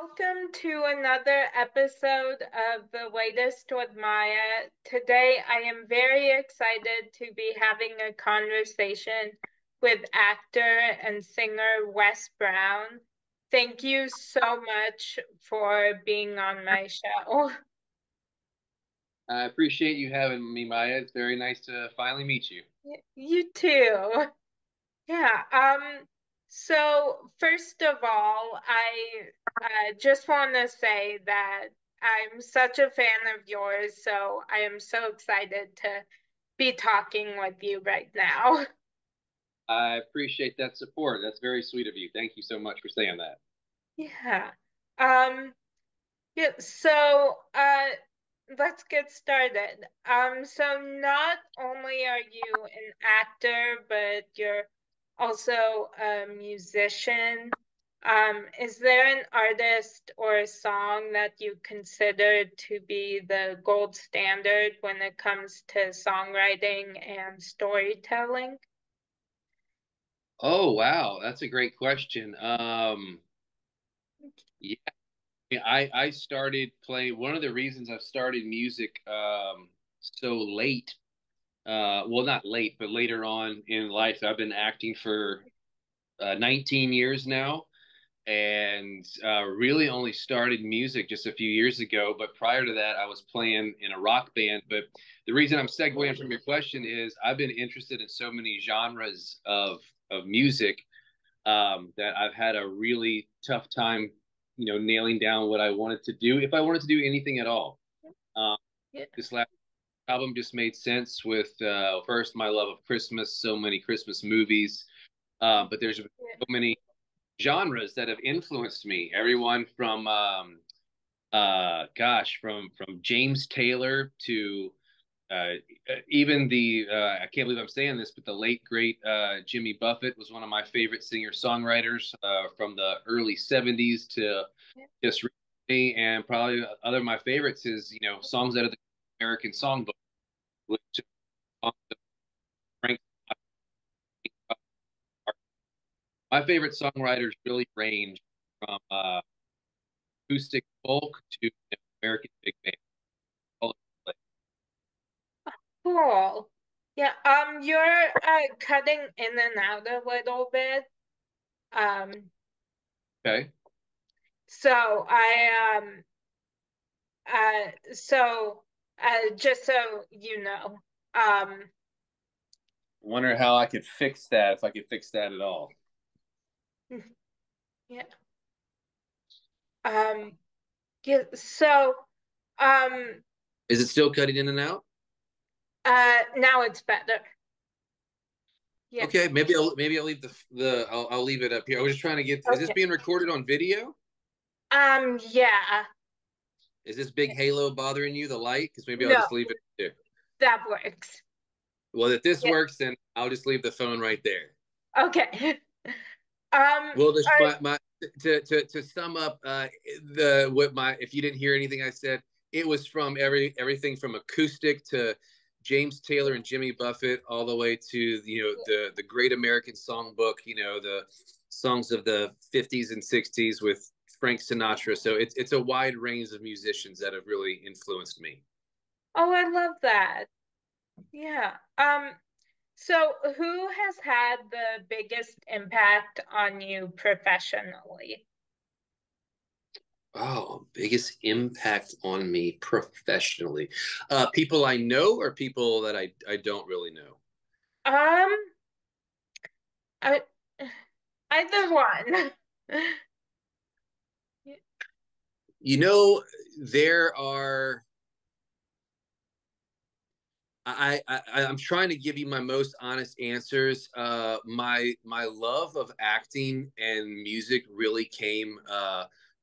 Welcome to another episode of The Latest with Maya. Today, I am very excited to be having a conversation with actor and singer Wes Brown. Thank you so much for being on my show. I appreciate you having me, Maya. It's very nice to finally meet you. You too. Yeah. So first of all, I just want to say that I'm such a fan of yours, so I am so excited to be talking with you right now. I appreciate that support. That's very sweet of you. Thank you so much for saying that. Yeah. Um, yeah, so let's get started. So not only are you an actor, but you're also a musician. Is there an artist or a song that you consider to be the gold standard when it comes to songwriting and storytelling? Oh, wow. That's a great question. Yeah, I started playing. One of the reasons I've started music so late, well, not late, but later on in life, I've been acting for 19 years now. And really only started music just a few years ago. But prior to that, I was playing in a rock band. But the reason I'm segueing from your question is I've been interested in so many genres of music that I've had a really tough time, nailing down what I wanted to do if I wanted to do anything at all. Um, Yeah, this last album just made sense with first my love of Christmas, so many Christmas movies. But there's so many genres that have influenced me. Everyone from from James Taylor to uh, even the I can't believe I'm saying this, but the late great Jimmy Buffett was one of my favorite singer songwriters from the early '70s to yeah, just recently, and probably other of my favorites is songs out of the American Songbook, which songs of Frank. My favorite songwriters really range from acoustic folk to American big band. All over the cool. Yeah, you're cutting in and out a little bit. Um, place. Okay. so just so you know, um, Wonder how I could fix that if I could fix that at all. yeah, um, yeah, so, um, Is it still cutting in and out? now it's better. Yeah. Okay, maybe I'll leave I'll leave it up here. I was just trying to get. Is this Okay. being recorded on video? Yeah. Is this big halo bothering you, the light? Because maybe I'll No, just leave it there. that works. Well, if this Yeah. works, then I'll just leave the phone right there. Okay. Well, this All right. my to sum up the what my if you didn't hear anything I said, it was from everything from acoustic to James Taylor and Jimmy Buffett, all the way to the Great American Songbook, the songs of the 50s and 60s with Frank Sinatra. So it's a wide range of musicians that have really influenced me. Oh, I love that. Yeah. So who has had the biggest impact on you professionally? Oh, biggest impact on me professionally. People I know or people that I don't really know? Um, I, either one. You know, there are. I'm trying to give you my most honest answers. My love of acting and music really came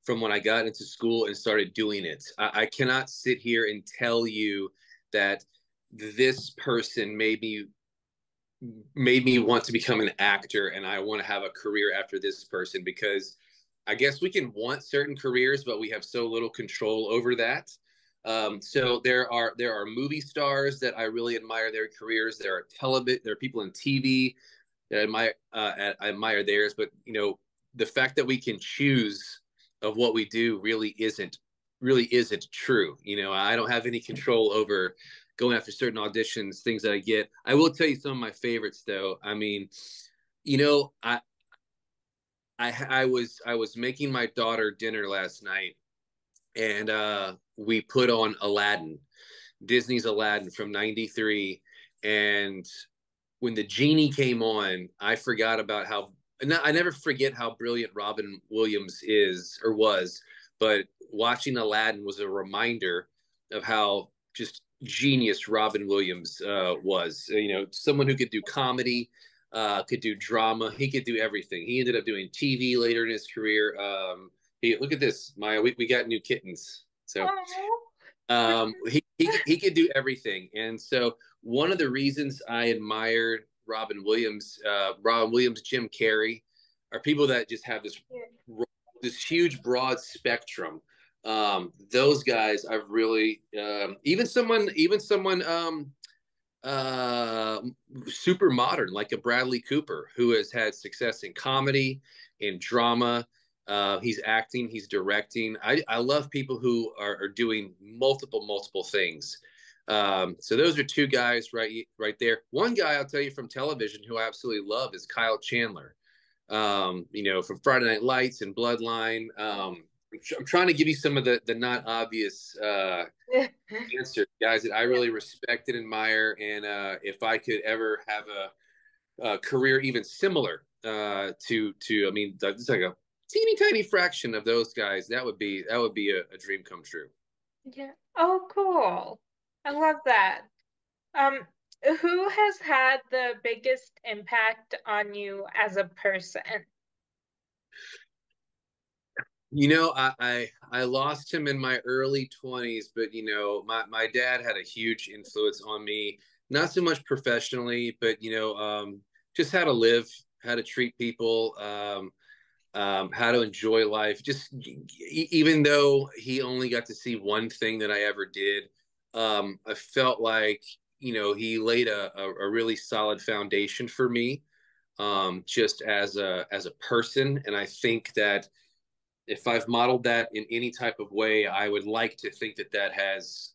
from when I got into school and started doing it. I cannot sit here and tell you that this person made me want to become an actor and I want to have a career after this person because I guess we can want certain careers, but we have so little control over that. So there are movie stars that I really admire their careers. There are people in TV that I admire theirs. But the fact that we can choose of what we do really isn't true. I don't have any control over going after certain auditions, things that I get. I will tell you some of my favorites though. I mean, you know, I was making my daughter dinner last night, and we put on Aladdin, Disney's Aladdin from '93, and when the genie came on, I forgot about how. I never forget how brilliant Robin Williams is or was, but watching Aladdin was a reminder of how just genius Robin Williams was. Someone who could do comedy, could do drama. He could do everything. He ended up doing TV later in his career. Look at this, Maya. We got new kittens. So Oh, he could do everything. And so one of the reasons I admired Robin Williams, Jim Carrey, are people that just have this huge broad spectrum. Those guys I've really even someone uh, super modern like a Bradley Cooper who has had success in comedy, in drama. He's acting, he's directing. I love people who are doing multiple things. So those are two guys right there. One guy I'll tell you from television who I absolutely love is Kyle Chandler. From Friday Night Lights and Bloodline. I'm trying to give you some of the not obvious answers, guys that I really respect and admire. And if I could ever have a career even similar I mean, it's like a teeny tiny fraction of those guys. That would be a dream come true. yeah. Oh, cool. I love that. Um, who has had the biggest impact on you as a person? I lost him in my early 20s, but my dad had a huge influence on me, not so much professionally, but just how to live, how to treat people, how to enjoy life. Just even though he only got to see one thing that I ever did, I felt like he laid a really solid foundation for me, just as a person, and I think that if I've modeled that in any type of way, I would like to think that that has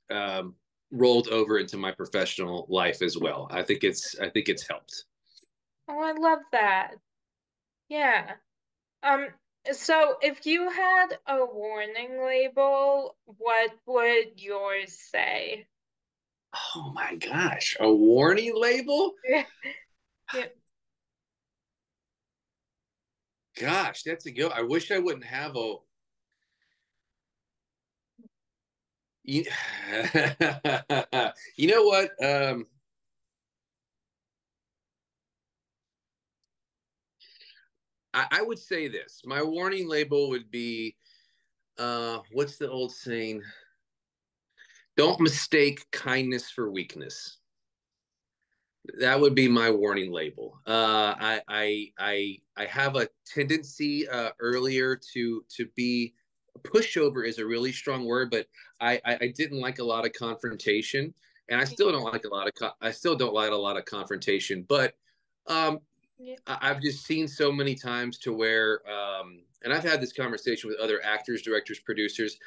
rolled over into my professional life as well. I think it's helped. Oh, I love that. Yeah. Um, so if you had a warning label, what would yours say? Oh my gosh, a warning label? Yeah. Gosh, that's a good. I wish I wouldn't have a. You, you know what? I would say this. My warning label would be, what's the old saying? Don't mistake kindness for weakness. That would be my warning label. I have a tendency earlier to be pushover is a really strong word, but I didn't like a lot of confrontation, and I still don't like a lot of confrontation. But um, Yeah. I've just seen so many times to where, and I've had this conversation with other actors, directors, producers.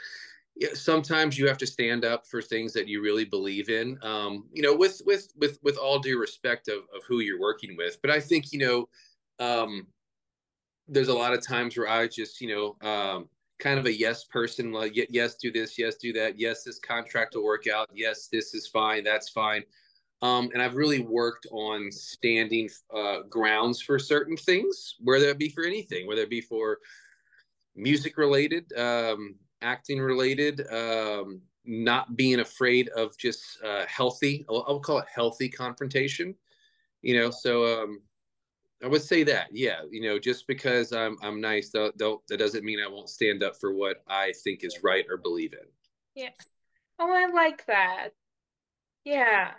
Yeah, sometimes you have to stand up for things that you really believe in. With all due respect of who you're working with, but I think there's a lot of times where I just kind of a yes person, like yes, do this, yes, do that, yes, this contract will work out, yes, this is fine, that's fine. And I've really worked on standing grounds for certain things, whether it be for anything, whether it be for music related, acting related, not being afraid of just healthy, I'll call it healthy confrontation. So I would say that, yeah, just because I'm nice, that doesn't mean I won't stand up for what I think is right or believe in. Yeah. Oh, I like that. Yeah.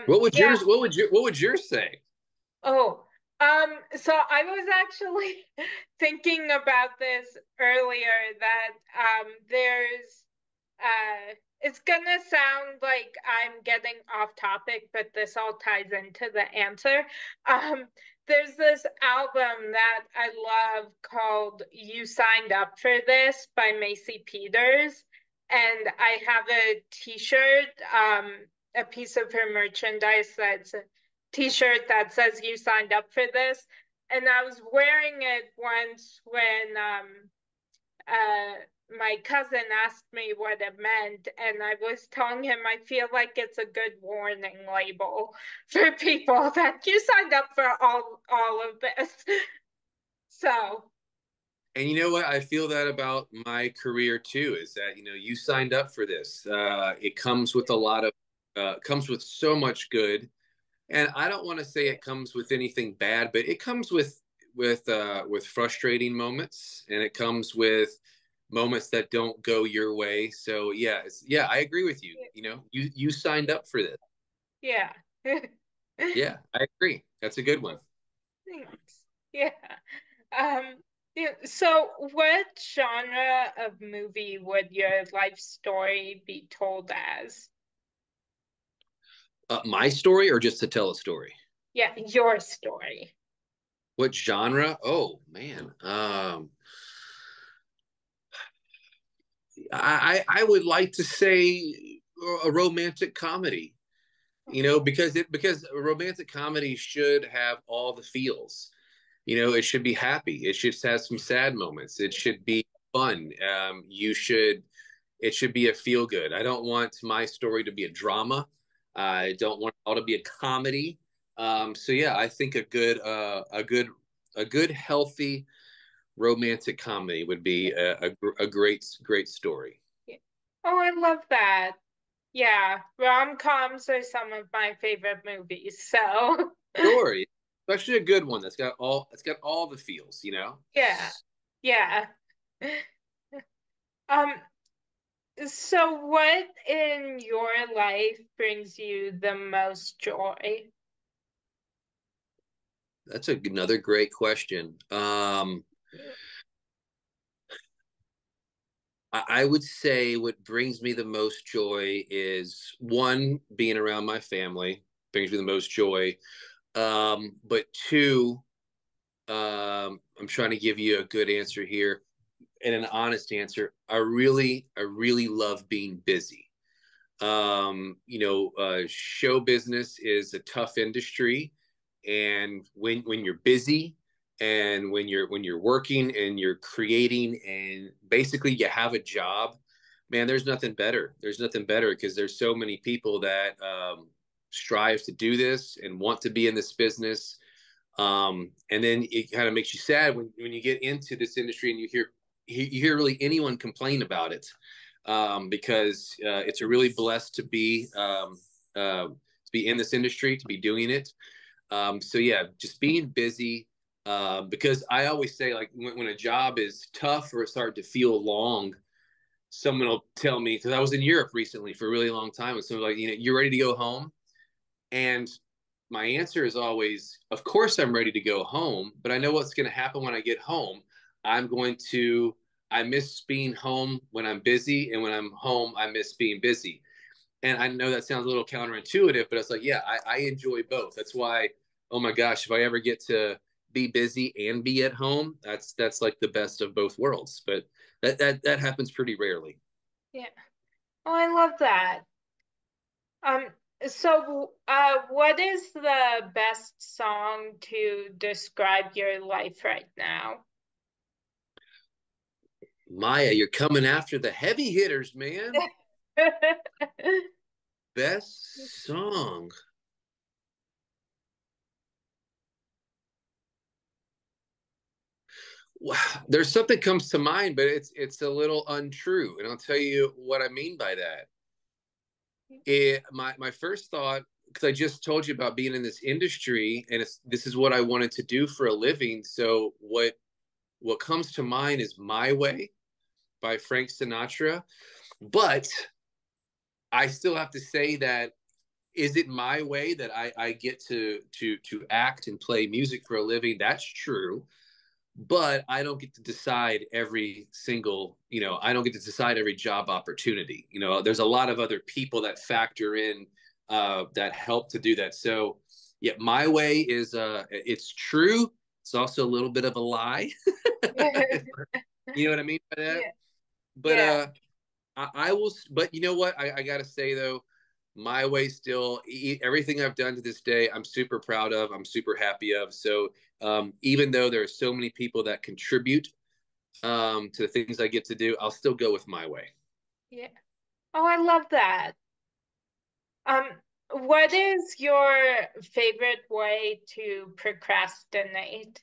What would Yeah. yours? What would yours say? Oh, so I was actually thinking about this earlier that it's gonna sound like I'm getting off topic, but this all ties into the answer. Um, there's this album that I love called You Signed Up for This by Macy Peters. And I have a t-shirt, a piece of her merchandise that's a t-shirt that says You Signed Up for This. And I was wearing it once when uh, my cousin asked me what it meant, and I was telling him I feel like it's a good warning label for people that you signed up for all of this. So And you know what? I feel that about my career too, is that, you signed up for this. It comes with a lot of, comes with so much good. And I don't want to say it comes with anything bad, but it comes with frustrating moments, and it comes with moments that don't go your way. So yeah, yeah, I agree with you. You signed up for this. yeah. Yeah, I agree. That's a good one. Thanks. Yeah. Um, yeah. So what genre of movie would your life story be told as? My story, or just to tell a story? Yeah, your story. What genre? Oh man, I would like to say a romantic comedy. Because a romantic comedy should have all the feels. It should be happy. It should have some sad moments. It should be fun. It should be a feel good. I don't want my story to be a drama. I don't want it all to be a comedy. So yeah, I think a good healthy romantic comedy would be a great story. Yeah. Oh, I love that. Yeah, rom-coms are some of my favorite movies. So, Story, especially a good one that's got all the feels. yeah. Yeah. Um, so what in your life brings you the most joy? That's another great question. I would say what brings me the most joy is, one, being around my family brings me the most joy. But two, I'm trying to give you a good answer here and an honest answer. I really love being busy. Show business is a tough industry, and when you're busy, and when you're working and you're creating, and basically you have a job, man, there's nothing better. There's nothing better, because there's so many people that strive to do this and want to be in this business. And then it kind of makes you sad when you get into this industry and you hear really anyone complain about it, because it's a really blessed to be in this industry, to be doing it. So yeah, just being busy. Because I always say, like, when a job is tough or it's starting to feel long, someone will tell me, because I was in Europe recently for a really long time, and someone's like, you're ready to go home. And my answer is always, of course I'm ready to go home, but I know what's going to happen when I get home. I'm going to, I miss being home when I'm busy, and when I'm home, I miss being busy. And I know that sounds a little counterintuitive, but it's like, yeah, I enjoy both. That's why, oh my gosh, if I ever get to be busy and be at home, that's like the best of both worlds. But that happens pretty rarely. Yeah. Oh, I love that. Um, what is the best song to describe your life right now? Maya, you're coming after the heavy hitters, man. Best song. There's something comes to mind, but it's a little untrue, and I'll tell you what I mean by that. My first thought, because I just told you about being in this industry, and this is what I wanted to do for a living. So what comes to mind is "My Way" by Frank Sinatra. But I still have to say that, is it my way that I get to act and play music for a living? That's true, but I don't get to decide every single, I don't get to decide every job opportunity. There's a lot of other people that factor in, that help to do that. So Yeah, my way is it's true. It's also a little bit of a lie. You know what I mean by that? Yeah, But yeah, I will. But you know what? I gotta say though, my way still. Everything I've done to this day, I'm super proud of. I'm super happy of. So even though there are so many people that contribute to the things I get to do, I'll still go with my way. yeah. Oh, I love that. What is your favorite way to procrastinate?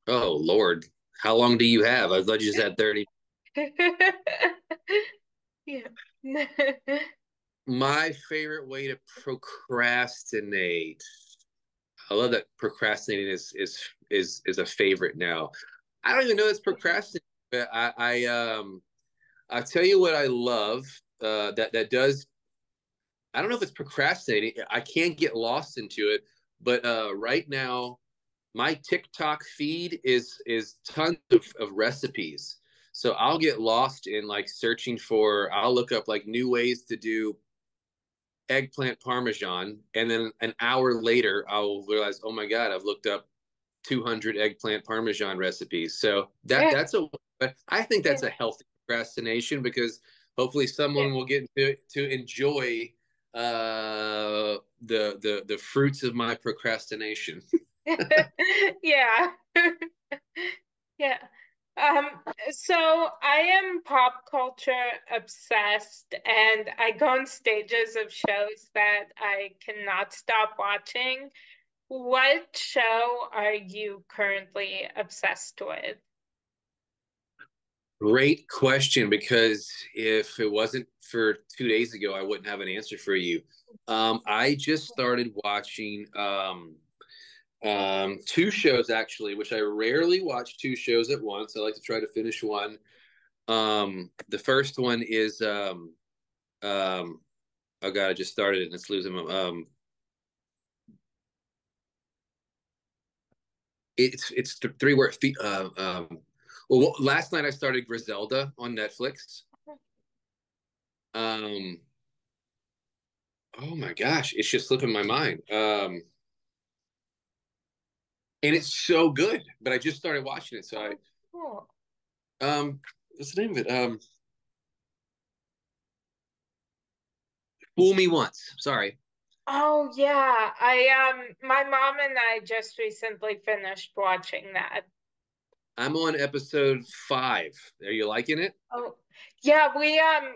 Oh Lord, how long do you have? I thought you just had 30. Yeah. My favorite way to procrastinate. I love that procrastinating is a favorite now. I don't even know it's procrastinating, but I tell you what I love that does. I don't know if it's procrastinating. I can't get lost into it, but right now my TikTok feed is tons of recipes. So I'll get lost in like searching for. I'll look up like new ways to do eggplant parmesan, and then an hour later I'll realize, oh my god, I've looked up 200 eggplant parmesan recipes. So Yeah, that's a. I think yeah, that's a healthy procrastination because hopefully someone will get to enjoy the fruits of my procrastination. yeah. Yeah. Yeah. Um, so I am pop culture obsessed and I go on stages of shows that I cannot stop watching. What show are you currently obsessed with? Great question, because if it wasn't for 2 days ago, I wouldn't have an answer for you. I just started watching two shows actually, which I rarely watch two shows at once. I like to try to finish one. The first one is um, oh god, I just started it and it's losing my it's the three words. Well, last night I started Griselda on Netflix. Um, oh my gosh, it's just slipping my mind. And it's so good, but I just started watching it, so Oh, cool. what's the name of it? Fool Me Once. Sorry, Oh yeah, I my mom and I just recently finished watching that. I'm on episode 5. Are you liking it? Oh yeah,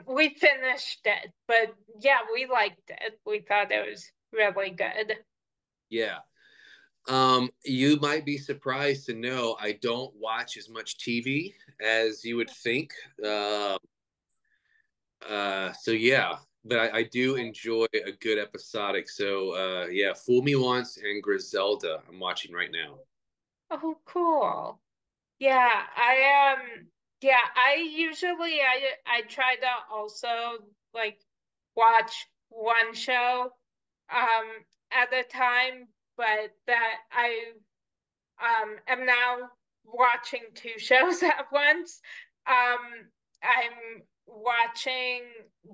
we finished it, but yeah, we liked it. We thought it was really good. Yeah. You might be surprised to know I don't watch as much TV as you would think. Uh, so yeah, but I do enjoy a good episodic. So yeah, Fool Me Once and Griselda I'm watching right now. Oh, cool. Yeah, yeah, I try to also like watch one show at a time, but that I am now watching two shows at once. I'm watching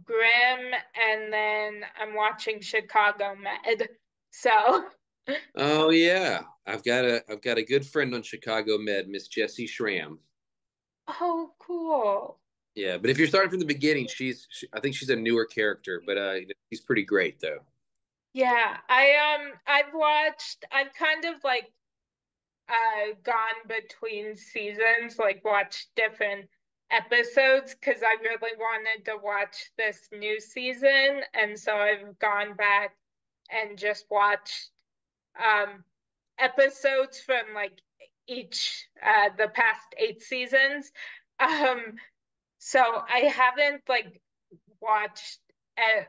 Grimm and then I'm watching Chicago Med. So, Oh yeah, I've got a good friend on Chicago Med, Miss Jessie Schramm. oh, cool. Yeah, but if you're starting from the beginning, I think she's a newer character, but she's pretty great though. Yeah, I've kind of like gone between seasons, like watched different episodes because I really wanted to watch this new season, and so I've gone back and just watched um episodes from like each the past 8 seasons. Um, so I haven't like watched uh,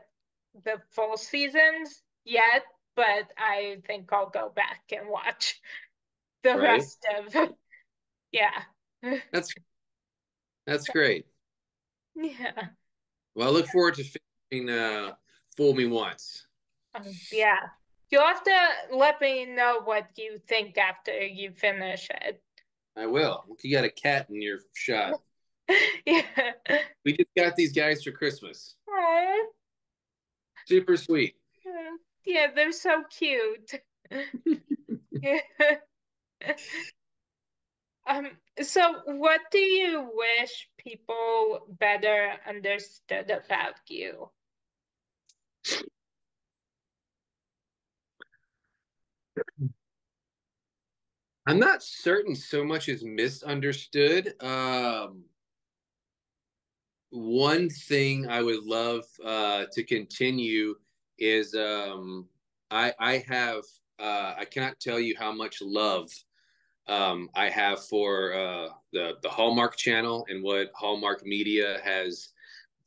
the full seasons yet, but I think I'll go back and watch the Right? rest of yeah. That's that's great. Yeah. Well, I look forward to finishing Fool Me Once. Yeah. You'll have to let me know what you think after you finish it. I will. You got a cat in your shot. Yeah. We just got these guys for Christmas. Aw. Super sweet. Yeah, they're so cute. Yeah. So what do you wish people better understood about you? I'm not certain so much is misunderstood. One thing I would love to continue is I have I cannot tell you how much love I have for the Hallmark Channel and what Hallmark Media has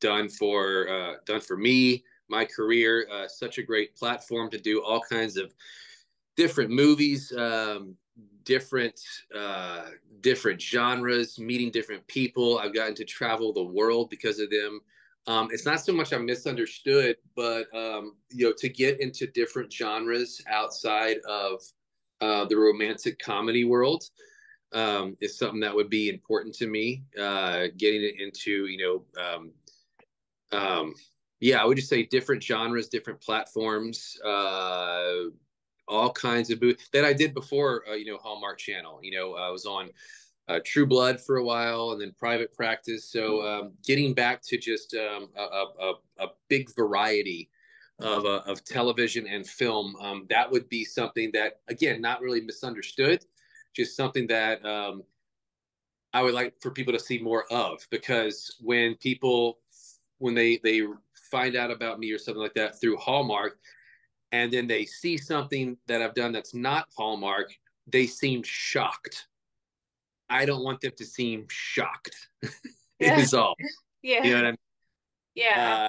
done for me, my career. Such a great platform to do all kinds of different movies, different uh, different genres, meeting different people. I've gotten to travel the world because of them. It's not so much I'm misunderstood, but to get into different genres outside of the romantic comedy world is something that would be important to me. Getting it into, um, yeah, I would just say different genres, different platforms, all kinds of booth that I did before, Hallmark Channel. I was on True Blood for a while and then Private Practice. So getting back to just a big variety of television and film, that would be something that, again, not really misunderstood, just something that I would like for people to see more of, because when they find out about me or something like that through Hallmark, and then they see something that I've done that's not Hallmark, they seem shocked. I don't want them to seem shocked. Yeah, Is all. You know yeah, what I mean? yeah,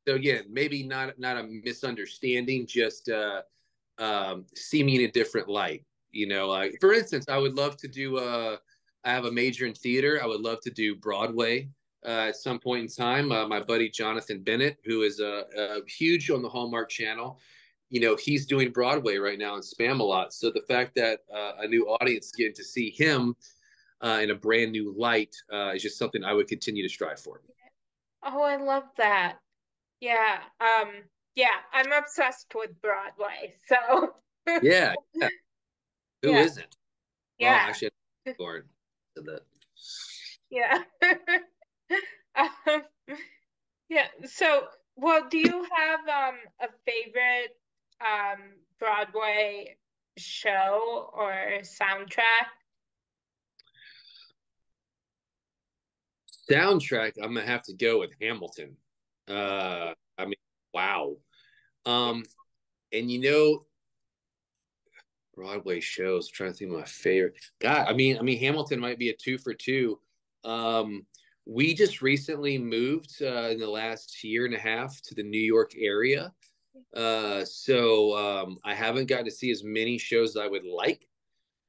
So again, maybe not a misunderstanding, just see me in a different light. Like for instance, I would love to do. I have a major in theater. I would love to do Broadway at some point in time. My buddy Jonathan Bennett, who is huge on the Hallmark Channel, he's doing Broadway right now in Spam a lot. So the fact that a new audience is getting to see him in a brand new light is just something I would continue to strive for. Oh, I love that. Yeah. Yeah, I'm obsessed with Broadway. So Yeah, yeah. Who yeah, isn't? Well, yeah, actually, Lord said that. yeah. Um, yeah. So, well, do you have a favorite Broadway show or soundtrack? Soundtrack, I'm gonna have to go with Hamilton. I mean, wow. Yeah. Um, and Broadway shows. I'm trying to think of my favorite. God, I mean, Hamilton might be a two for two. Um, we just recently moved in the last year and a half to the New York area, so I haven't gotten to see as many shows as I would like.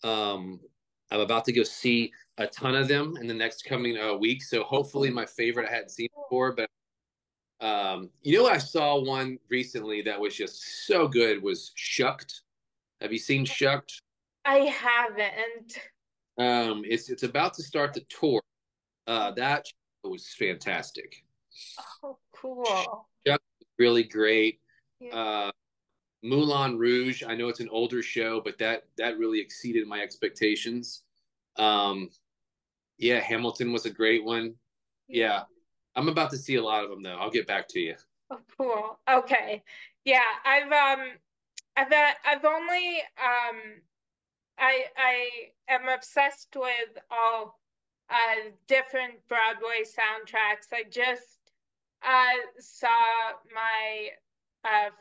Um, I'm about to go see a ton of them in the next coming week. So hopefully, my favorite I hadn't seen before. But I saw one recently that was just so good was Shucked. Have you seen Shucked? I haven't. It's about to start the tour. That was fantastic. Oh, cool. Shucked was really great. Yeah. Uh, Moulin Rouge. I know it's an older show, but that really exceeded my expectations. Um, Yeah, Hamilton was a great one. Yeah. Yeah, I'm about to see a lot of them though. I'll get back to you. Oh, cool. Okay. Yeah, I've only I am obsessed with all different Broadway soundtracks. I just saw my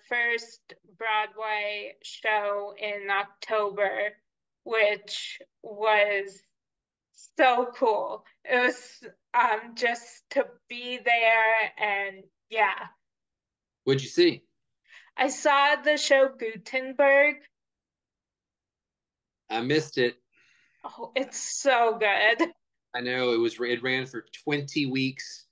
first Broadway show in October, which was so cool. It was just to be there, and yeah. What'd you see? I saw the show Gutenberg. I missed it. Oh, it's so good. I know it ran for 20 weeks,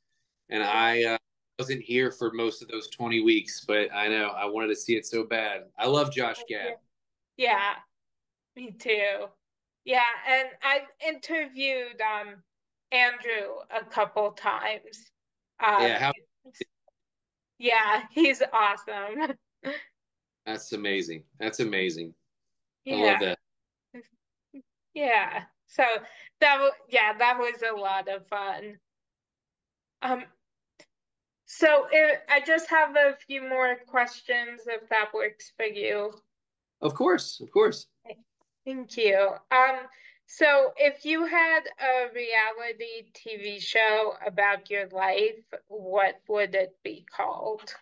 and Yeah, I wasn't here for most of those 20 weeks, but I know I wanted to see it so bad. I love Josh yeah, Gad. yeah, me too. Yeah, and I've interviewed Andrew a couple times. Um, Yeah, how yeah, he's awesome. That's amazing. That's amazing. I love Yeah. that. Yeah. So yeah, that was a lot of fun. Um, so I just have a few more questions if that works for you. Of course, of course. Thank you. So if you had a reality TV show about your life, what would it be called?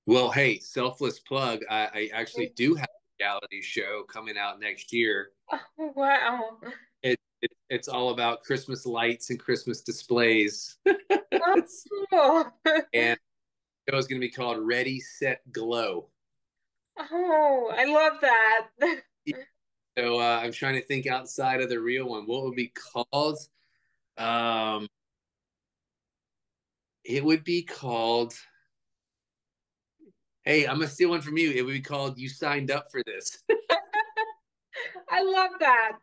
Well, hey, selfless plug. I actually do have a reality show coming out next year. Oh, wow. It's all about Christmas lights and Christmas displays. Oh, And the show is going to be called Ready, Set, Glow. oh, I love that. So I'm trying to think outside of the real one. What would be called? Um, it would be called. Hey, I'm gonna steal one from you. It would be called "You Signed Up for This." I love that.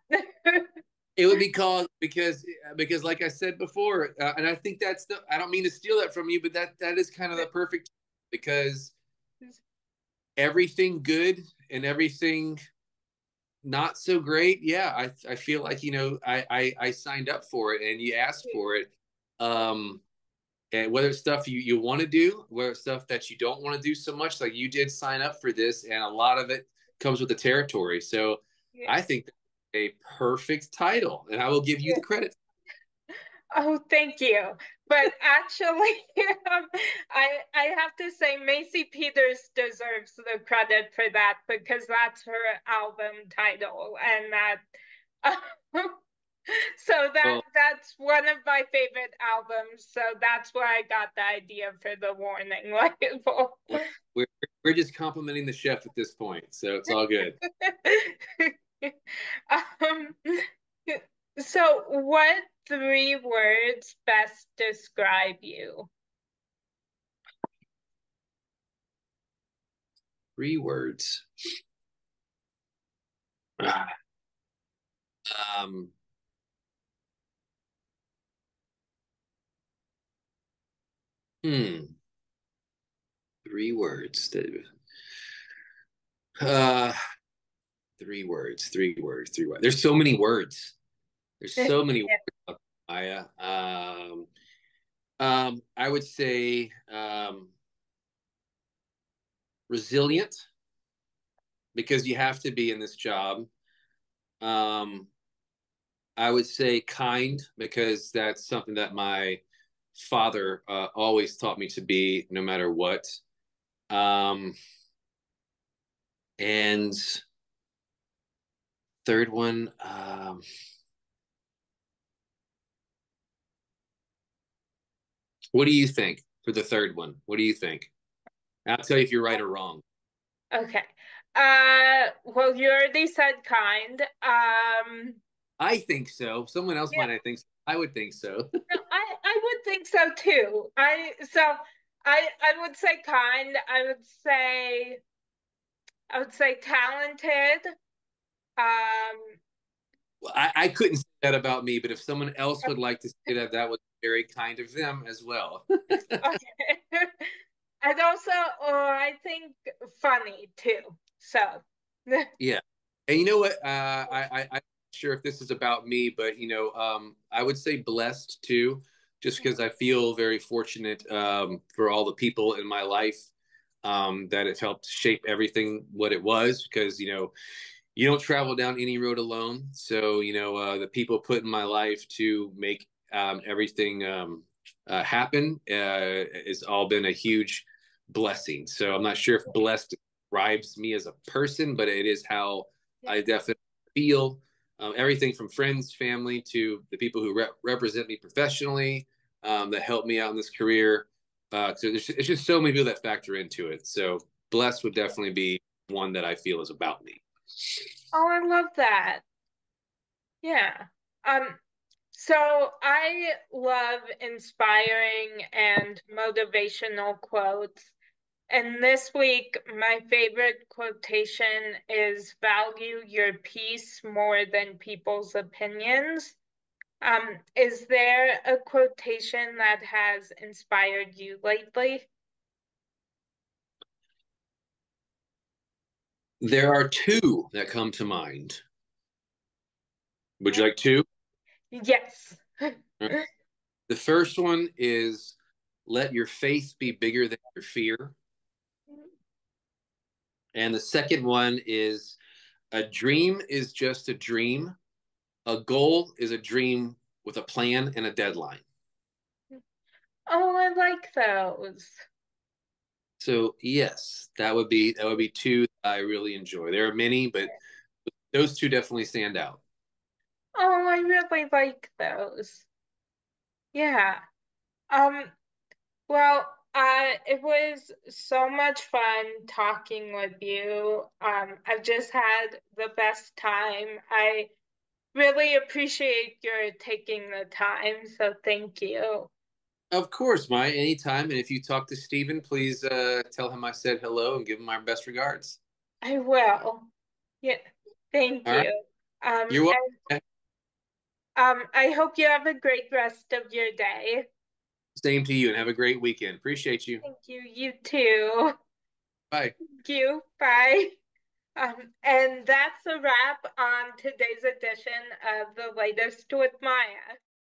It would be called because like I said before, and I think that's the. I don't mean to steal that from you, but that is kind of the perfect because everything good and everything not so great. Yeah, I feel like I signed up for it and you asked for it. Um, and whether it's stuff you want to do, whether it's stuff that you don't want to do so much, like you did sign up for this, and a lot of it comes with the territory. So Yeah. I think that's a perfect title, and I will give you the credit. Oh, thank you. But actually, um, I have to say Macy Peters deserves the credit for that because that's her album title, and that so Well, that's one of my favorite albums. So that's where I got the idea for the warning label. we're we're just complimenting the chef at this point, so it's all good. um, so what three words best describe you? 3 words. Um, hmm. 3 words. Uh, 3 words. 3 words. 3 words. There's so many words. There's so many words, Maya. I would say resilient because you have to be in this job. Um, I would say kind because that's something that my father always taught me to be, no matter what. Um, and third one, what do you think for the third one? What do you think? I'll tell you if you're right or wrong. Okay. Well, you already said kind. I think so. Someone else Yeah, might. I think. So. I would think so. no, I would think so too. I would say kind. I would say talented. Um, Well, I couldn't say that about me, but if someone else would like to say that, that was very kind of them as well. okay. And also, I think funny too. So, Yeah. And you know what? I'm not sure if this is about me, but I would say blessed too, just because I feel very fortunate for all the people in my life that have helped shape everything what it was. Because you don't travel down any road alone. So the people put in my life to make everything happen has all been a huge blessing. So I'm not sure if blessed describes me as a person, but it is how I definitely feel. Everything from friends, family, to the people who represent me professionally that help me out in this career. So it's just so many people that factor into it. So blessed would definitely be one that I feel is about me. oh, I love that. Yeah. Um, so I love inspiring and motivational quotes. And this week, my favorite quotation is value your peace more than people's opinions. Is there a quotation that has inspired you lately? There are two that come to mind. Would you like two? Yes. The first one is let your faith be bigger than your fear. And the second one is a dream is just a dream. A goal is a dream with a plan and a deadline. Oh, I like those. So yes, that would be two that I really enjoy. There are many, but those two definitely stand out. Oh, I really like those. Yeah. Um, well, it was so much fun talking with you. I've just had the best time. I really appreciate your taking the time, so thank you. Of course, Maya, anytime. And if you talk to Steven, please tell him I said hello and give him my best regards. I will. Yeah, thank All right. you. You're And welcome. I hope you have a great rest of your day. Same to you and have a great weekend. Appreciate you. Thank you. You too. Bye. Thank you. Bye. And that's a wrap on today's edition of The Latest with Maya.